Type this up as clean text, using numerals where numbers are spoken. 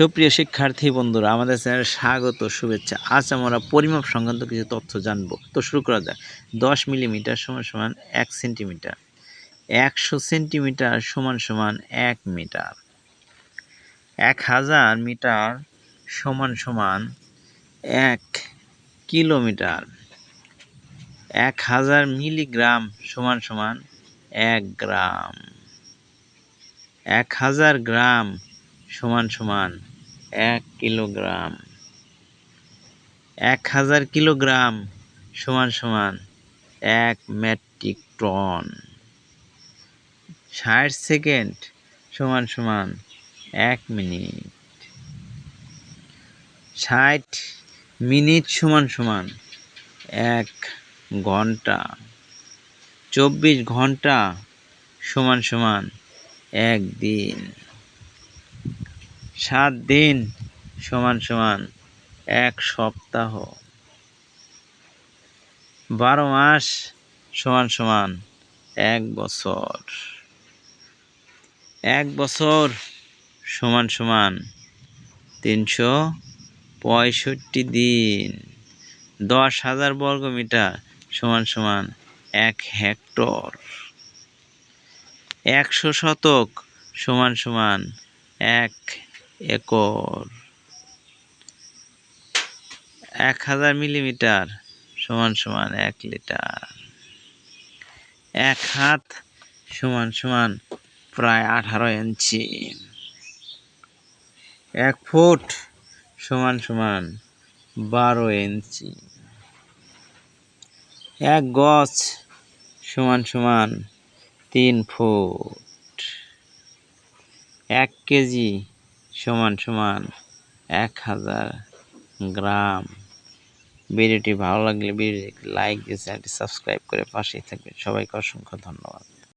সুপ্রিয় শিক্ষার্থী বন্ধুরা, আমাদের চ্যানেলে স্বাগত, শুভেচ্ছা। আজ আমরা পরিমাপ সংক্রান্ত কিছু তথ্য জানবো। তো শুরু করা যাক। 10 মিলিমিটার সমান সমান 1 সেন্টিমিটার, 100 সেন্টিমিটার সমান সমান 1 মিটার, 1000 মিটার সমান সমান 1 কিলোমিটার, 1000 মিলিগ্রাম সমান সমান 1 গ্রাম, 1000 গ্রাম সমান সমান 1 কিলোগ্রাম, 1000 কিলোগ্রাম সমান সমান 1 মেট্রিক টন, 60 সেকেন্ড সমান সমান 1 মিনিট, 60 মিনিট সমান সমান 1 ঘন্টা, 24 ঘন্টা সমান সমান 1 দিন, 7 দিন সমান সমান 1 সপ্তাহ, 12 মাস সমান সমান 1 বছর, 1 বছর সমান সমান 365 দিন, 10,000 বর্গমিটার সমান সমান 1 হেক্টর, 100 শতক সমান সমান 1 একর, 1000 মিলিমিটার সমান সমান 1 লিটার, 1 হাত সমান সমান প্রায় 18 ইঞ্চি, 1 ফুট সমান সমান 12 ইঞ্চি, 1 গজ সমান সমান 3 ফুট, 1 কেজি সমান সমান 1000 গ্রাম। ভিডিওটি ভালো লাগলে ভিডিওটি লাইক দিয়ে চ্যানেলটি সাবস্ক্রাইব করে পাশেই থাকবেন। সবাইকে অসংখ্য ধন্যবাদ।